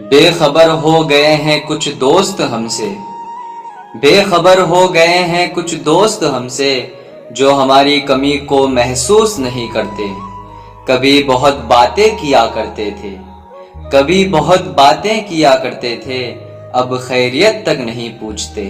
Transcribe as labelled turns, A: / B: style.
A: बेखबर हो गए हैं कुछ दोस्त हमसे, बेखबर हो गए हैं कुछ दोस्त हमसे, जो हमारी कमी को महसूस नहीं करते। कभी बहुत बातें किया करते थे, कभी बहुत बातें किया करते थे, अब खैरियत तक नहीं पूछते।